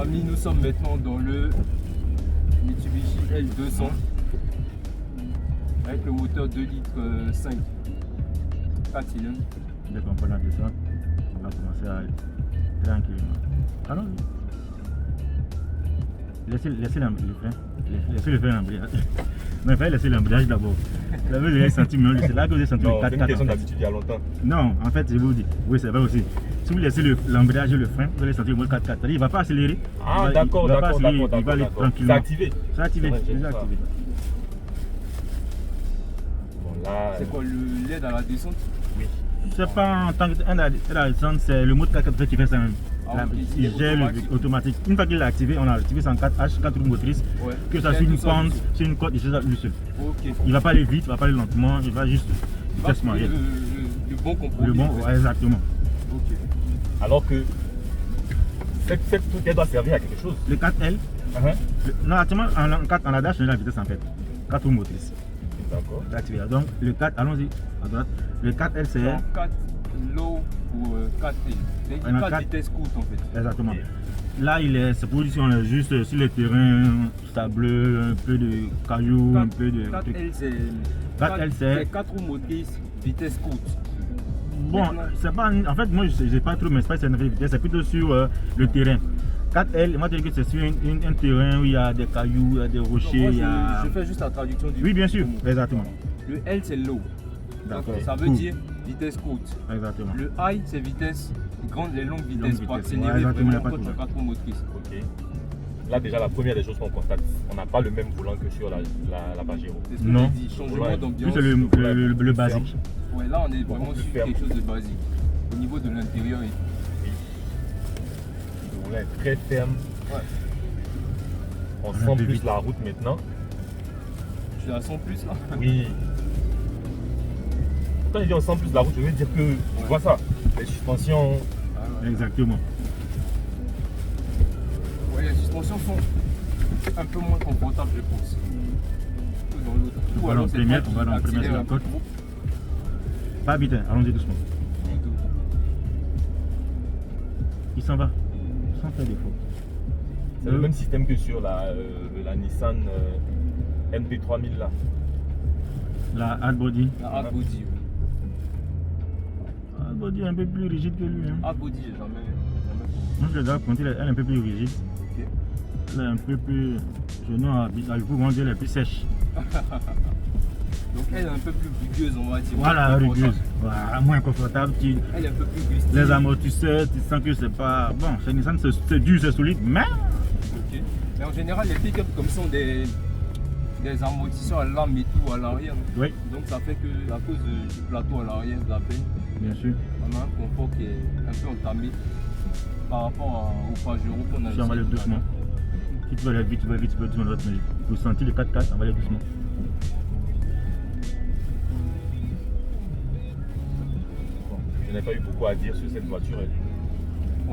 amis, nous sommes maintenant dans le Mitsubishi L200 avec le moteur 2 litres 5 4 cylindres. Dès qu'on prend la descente, on va commencer à aller tranquillement. Ah non, laissez le frein. Laissez le frein l'embrayage. Non, il fallait laisser l'embrayage d'abord. Vous avez senti mieux, c'est là que vous avez senti non, le 4x4. C'est une question d'habitude il y a longtemps. Non, en fait, je vous dis, oui, c'est vrai aussi. Si vous laissez l'embrayage et le frein, vous allez sentir le mode 4x4. Il ne va pas accélérer. Ah, d'accord, d'accord. Il va aller tranquillement. C'est activé. C'est activé, Ouais, c'est déjà activé. Bon, là. C'est quoi l'aide à la descente? Oui. C'est pas en tant que la descente, c'est le mode 4x4 qui fait ça. Ah, ok, Il gère le automatique. Une fois qu'il est activé, on a activé 104H, 4 roues motrices. Ouais. Que ça soit une pente, sur une côte, il fait ça lui seul. Ok. Il ne va pas aller vite, il ne va pas aller lentement, il va juste vitesse Le moyenne. bon compromis. Le bon, en fait. ouais, exactement. Ok. Alors que cette truc, elle doit servir à quelque chose. Le 4L, non, actuellement, on a déjà changé la vitesse en fait. 4 roues motrices. D'accord. C'est activé. Donc, le 4, allons-y, à droite. Le 4L, c'est. 4 low ou 4 L. C'est On a 4 4. vitesses courtes en fait. Exactement. Là, c'est pour dire si on est juste sur le terrain sableux, un peu de cailloux, un peu de. 4L c'est 4L, c'est. 4 roues motrices, vitesse courte. Bon, c'est pas. En fait, moi, je n'ai pas trop m'exprimer sur une vitesse, c'est plutôt sur le terrain. 4L, moi, je dis que c'est sur un terrain où il y a des cailloux, il y a des rochers. Moi, je fais juste la traduction du. Oui, bien sûr, exactement. Le L c'est low. D'accord. Ça veut dire vitesse courte. Exactement. Le high c'est vitesse grande, les longues vitesses pour vitesses. accélérer Ouais, exactement, vraiment il y a pas quand de tu as 4 roues motrices. Ok. Là, déjà, la première des choses qu'on constate, on n'a pas le même volant que sur la Pajero. C'est ce que Non. j'ai dit, changement Ouais. Lui, d'ambiance. c'est le basique. Ouais, là on est Beaucoup vraiment plus sur ferme. quelque chose de basique. Au niveau de l'intérieur et Le volant est très ferme. ouais. On Un sent peu plus vite. la route maintenant. Tu la sens plus là. Oui. Quand je dis on sent plus la route, je veux dire que tu vois ça. Les suspensions. Exactement. Ouais, les suspensions sont un peu moins confortables, je pense. Que dans l'autre. On va dans première, on va dans première sur la côte. Pas vite, hein, allons-y doucement. Il s'en va, sans faire défaut. C'est le même système que sur la Nissan NP3000 là. La hardbody. La hard body, oui. Hardbody est un peu plus rigide que lui. Hein. Hard body, j'ai jamais. Moi je l'ai déjà pointé, elle est un peu plus rigide. Ok. Elle est un peu plus. Je non, il faut dire elle est plus sèche. Donc elle est un peu plus rugueuse, on va dire. Voilà, Moins rugueuse. confortable. Voilà, moins confortable. Elle est un peu plus gustée. Les amortisseurs, tu sens que c'est pas. Bon, chez Nissan c'est dur, c'est solide, mais. Ok. Mais en général, les pick-up comme sont des amortisseurs à lame et tout à l'arrière. Oui, Donc ça fait que à cause du plateau à l'arrière de la peine, bien sûr. on a un confort qui est un peu entamé par rapport au Pajero qu'on a Si on va aller doucement. Si tu veux aller vite, tu vas vite, tu peux doucement. Pour sentir le 4x4, on va aller doucement. Bon, je n'ai pas eu beaucoup à dire sur cette voiture.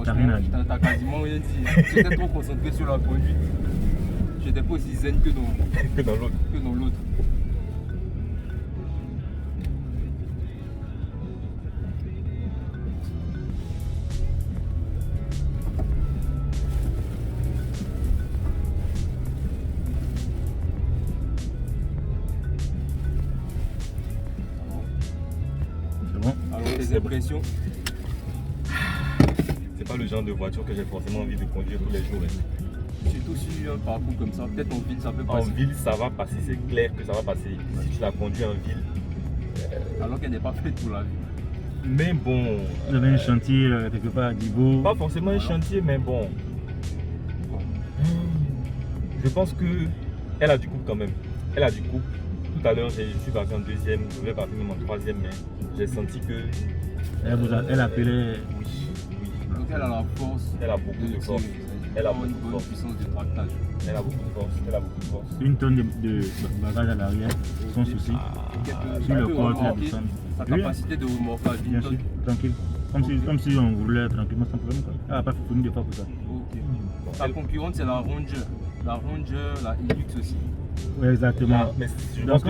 T'as rien à dire. T'as quasiment rien dit. J'étais trop concentré sur la conduite. J'étais pas aussi zen que Que dans l'autre. dans l'autre. C'est bon? Alors tes C'est bon. impressions? C'est pas le genre de voiture que j'ai forcément envie de conduire tous les jours. Surtout sur un parcours comme ça, peut-être en ville ça peut En passer. ville, ça va passer, c'est clair que ça va passer. Si tu la conduis en ville. Alors qu'elle n'est pas faite pour la vie. Mais bon. Vous avez un chantier quelque part à niveau. Pas forcément un chantier, mais bon. Je pense que elle a du couple quand même. Elle a du couple. Tout à l'heure, je suis parti en deuxième, je voulais partir même en troisième, mais j'ai senti que. Elle appelait. Oui, oui. Donc elle a la force. Elle a beaucoup de force. tirer. Elle a vraiment une beaucoup de bonne force. puissance de tractage. Elle a beaucoup de force. Elle a beaucoup de force. Une tonne de bagages à l'arrière, sans souci. Sur le corps, tu la descends. Sa Oui. capacité de remorquage. Bien sûr, tranquille. Comme si on roulait tranquillement sans problème. Quoi. Elle n'a pas fait de fois pour ça. Ok. Bon, Sa elle- concurrente c'est la Ranger. La Ranger, la Hilux aussi. Oui, exactement. Mais je Donc,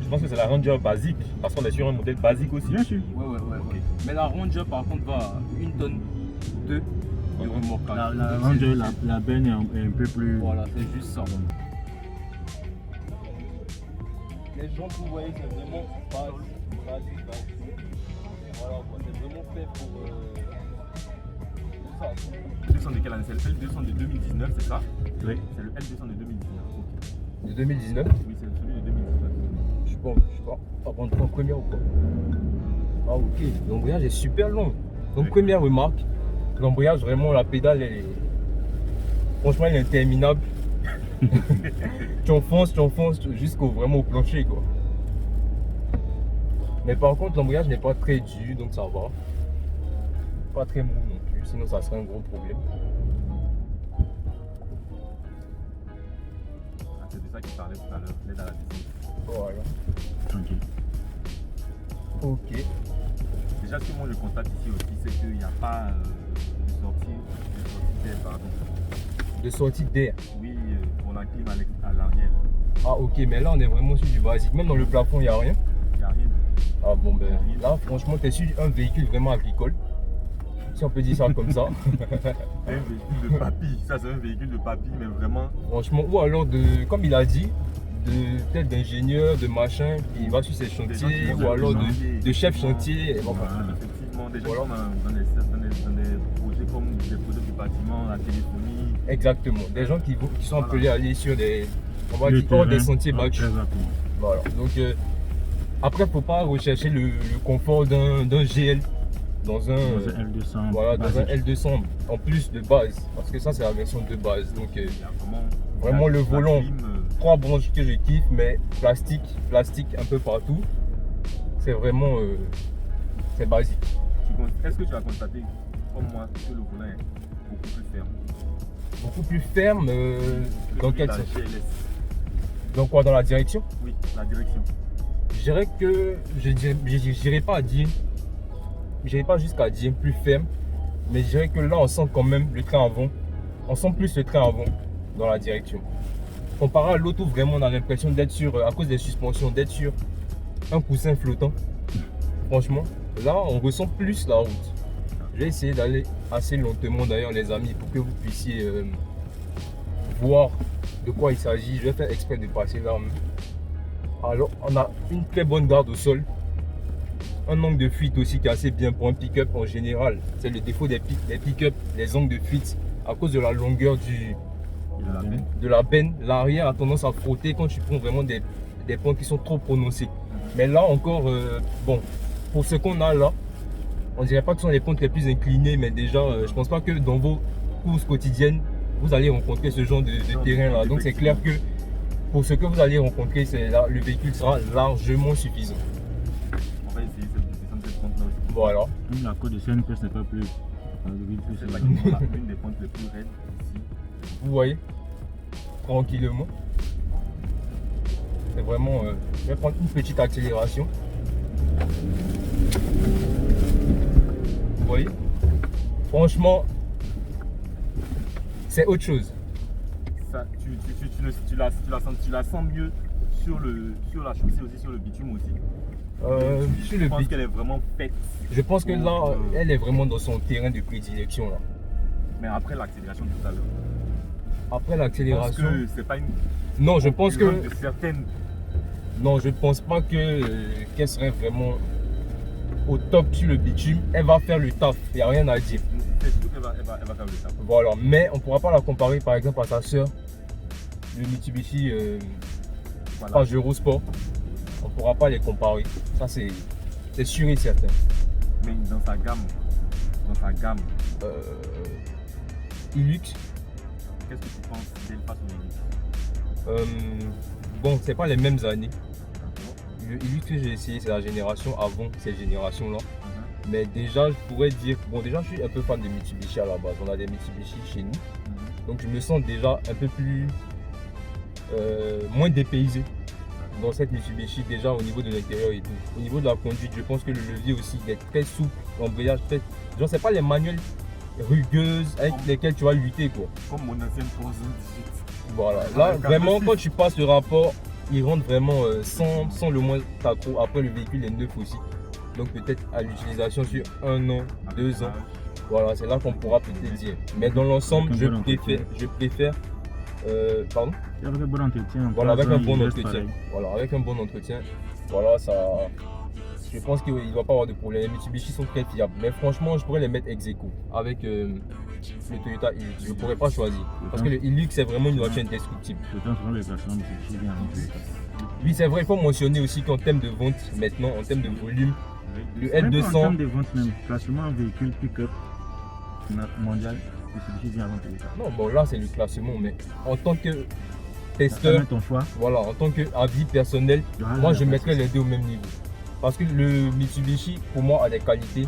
pense que c'est la Ranger basique, parce qu'on est sur un modèle basique aussi. Bien sûr. Ouais. Ok. Mais la Ranger par contre va à 1 tonne 2 du remorquage. La benne est un peu plus. Voilà, c'est juste ça. Les gens que vous voyez, c'est vraiment basique. Voilà, c'est vraiment fait pour ça. Le L200 de quelle année? C'est le L200 de 2019, c'est ça? Oui. C'est le L200 de 2019. Ok. De 2019. Oui, c'est celui de 2019. Je sais pas rentrer en première ou quoi. Ah ok, l'embrayage est super long. Donc Oui. première remarque, l'embrayage vraiment la pédale elle est. Franchement elle est interminable. tu enfonces jusqu'au vraiment au plancher quoi. Mais par contre l'embrayage n'est pas très dur donc ça va. Pas très mou non plus, sinon ça serait un gros problème. Ah, c'est de ça qu'il parlait tout à l'heure, l'aide à la descente. Voilà. Tranquille. Ok. Déjà, ce que moi je constate ici aussi, c'est qu'il n'y a pas de sortie d'air, pardon. De sortie d'air. Oui, on a clim à l'arrière. Ah ok, mais là on est vraiment sur du basique. Même dans le plafond il n'y a rien. Il n'y a rien. Ah bon ben là franchement t'es sur un véhicule vraiment agricole. Si on peut dire ça comme ça. C'est un véhicule de papy. Ça, c'est un véhicule de papy, mais vraiment. Franchement, ou alors de, comme il a dit, peut-être d'ingénieur, de machin qui va sur ses chantiers, ou alors de chef chantier. Enfin, Effectivement, des gens voilà. dans des projets comme des projets du bâtiment, la téléphonie. Exactement. Des gens qui sont Voilà. appelés à aller sur des, on va Le dire, hors des terrain. sentiers battus. Exactement. Voilà. Donc après, faut pas rechercher le confort d'un GL dans un L200. voilà, dans un basique. L200 en plus de base, parce que ça c'est la version de base. Donc Il y a vraiment le la volant. clim, 3 branches que je kiffe, mais plastique un peu partout. C'est vraiment c'est basique. Est-ce que tu as constaté, comme moi, que le volant est beaucoup plus ferme? Beaucoup plus ferme dans quel sens? GLS. Dans quoi? Dans la direction? Oui, la direction. Je dirais que je n'irai pas à dire, j'irai pas jusqu'à dire plus ferme, mais je dirais que là on sent quand même le train avant. On sent plus le train avant dans la direction. Comparé à l'auto, vraiment on a l'impression d'être sur, à cause des suspensions, d'être sur un coussin flottant. Franchement, là on ressent plus la route. Je vais essayer d'aller assez lentement d'ailleurs les amis pour que vous puissiez voir de quoi il s'agit. Je vais faire exprès de passer là. Alors on a une très bonne garde au sol. Un angle de fuite aussi qui est assez bien pour un pick-up en général. C'est le défaut des pick-up, les angles de fuite à cause de la longueur de la benne. L'arrière a tendance à frotter quand tu prends vraiment des pentes qui sont trop prononcées. Mais là encore, bon, pour ce qu'on a là, on dirait pas que ce sont les pentes les plus inclinées, mais déjà, je pense pas que dans vos courses quotidiennes, vous allez rencontrer ce genre de terrain là. Donc c'est clair que pour ce que vous allez rencontrer, le véhicule sera largement suffisant. On va essayer cette pente là aussi. Voilà. La côte de CNP, ce n'est pas plus. C'est la une des pentes les plus raides ici. Vous voyez, tranquillement. C'est vraiment. Je vais prendre une petite accélération. Vous voyez, franchement, c'est autre chose. Ça, tu la sens mieux sur la chaussée aussi, sur le bitume aussi. Sur Je le pense beat, qu'elle est vraiment faite. je pense que là, elle est vraiment dans son terrain de prédilection là. Mais après l'accélération tout à l'heure. Après Je pense l'accélération, que c'est pas une. non, je pense que de certaines. non, je pense pas que qu'elle serait vraiment au top sur le bitume. Elle va faire le taf, il n'y a rien à dire. C'est sûr qu'elle va faire le ça. Voilà, mais on pourra pas la comparer par exemple à sa soeur, le Mitsubishi Voilà. Pajero Sport. On pourra pas les comparer. Ça c'est sûr et certain. Mais dans sa gamme, Hilux, qu'est-ce que tu penses d'elle face au Hilux? bon, c'est pas les mêmes années. D'accord. Le Hilux que j'ai essayé, c'est la génération avant cette génération-là. Mais déjà, je pourrais dire, bon, déjà, je suis un peu fan de Mitsubishi à la base. On a des Mitsubishi chez nous. Donc, je me sens déjà un peu plus. Moins dépaysé dans cette Mitsubishi, déjà au niveau de l'intérieur et tout. Au niveau de la conduite, je pense que le levier aussi il est très souple. L'embrayage, peut-être. Genre, c'est pas les manuels rugueuses avec lesquelles tu vas lutter, quoi. Comme mon ancienne Forza 18. Voilà. Là, vraiment, quand tu passes le rapport, il rentre vraiment sans le moins accro. Après, le véhicule est neuf aussi. Donc, peut-être à l'utilisation sur 1 an, 2 ans. Voilà, c'est là qu'on pourra peut-être dire. Mais dans l'ensemble, Avec un bon je préfère. Pardon? Avec un bon entretien. Voilà, avec un bon il reste entretien. pareil. Voilà, avec un bon entretien. Voilà, ça. Je pense qu'il ne doit pas avoir de problème. Les Mitsubishi sont très fiables. Mais franchement, je pourrais les mettre ex aequo avec le Toyota Hilux. Je ne pourrais pas choisir. Parce que le Hilux, c'est vraiment une voiture indestructible. Pourtant, souvent les classements Mitsubishi viennent en Toyota. Oui, c'est vrai, il faut mentionner aussi qu'en termes de vente, maintenant, en termes de volume, le Même pas en L200. termes de vente même, classement en véhicule pick-up mondial, Mitsubishi vient avant Toyota. Non, bon, là, c'est le classement, mais en tant que Ça testeur, met ton choix. voilà, en tant qu'avis personnel, Voilà, moi, je pas de mettrais souci. les deux au même niveau. Parce que le Mitsubishi, pour moi, a des qualités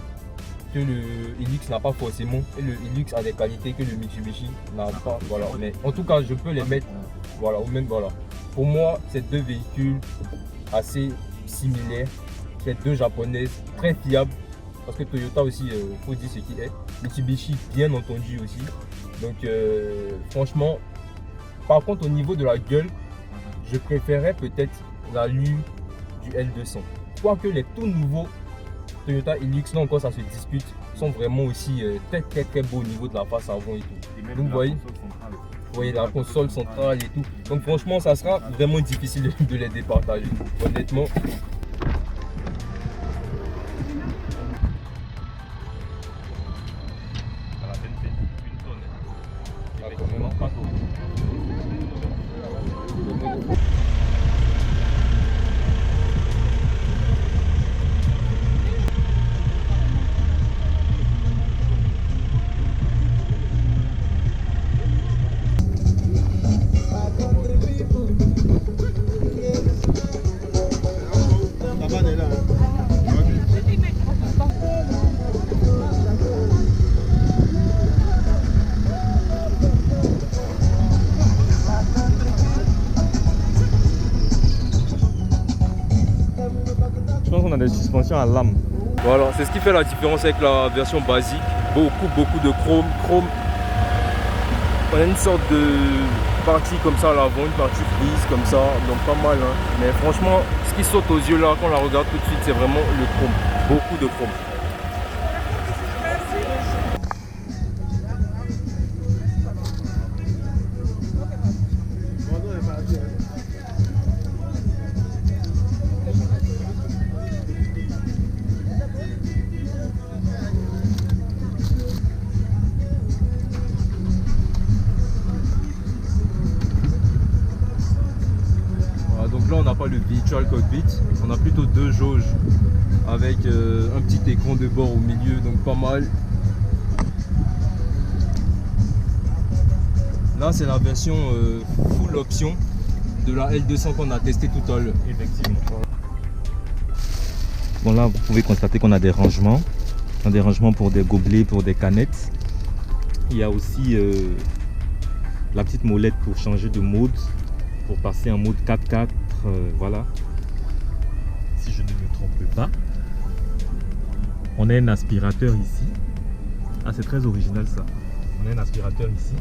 que le Hilux n'a pas forcément. Et le Hilux a des qualités que le Mitsubishi n'a pas. Voilà. Mais en tout cas, je peux les mettre voilà, au même. Voilà. Pour moi, c'est deux véhicules assez similaires. C'est deux japonaises très fiables. Parce que Toyota aussi, il faut dire ce qui est. Mitsubishi, bien entendu aussi. Donc, franchement, par contre, au niveau de la gueule, je préférais peut-être l'allure du L200. Quoique les tout nouveaux Toyota Hilux, là encore ça se dispute, sont vraiment aussi très beaux au niveau de la face avant et tout. Donc vous voyez, la console centrale et tout. Donc franchement, ça sera vraiment difficile de les départager, honnêtement. Je pense qu'on a des suspensions à lame. Voilà, c'est ce qui fait la différence avec la version basique. Beaucoup de chrome. On a une sorte de partie comme ça à l'avant, une partie grise comme ça, donc pas mal. Hein. Mais franchement, ce qui saute aux yeux là, quand on la regarde tout de suite, c'est vraiment le chrome. Beaucoup de chrome. Donc là on n'a pas le virtual cockpit, on a plutôt deux jauges avec un petit écran de bord au milieu, donc pas mal. Là c'est la version full option de la L200 qu'on a testé tout à l'heure. Effectivement. Bon là vous pouvez constater qu'on a des rangements. On a des rangements pour des gobelets, pour des canettes. Il y a aussi la petite molette pour changer de mode, pour passer en mode 4x4, voilà. Si je ne me trompe pas. On a un aspirateur ici. Ah c'est très original ça. On a un aspirateur ici.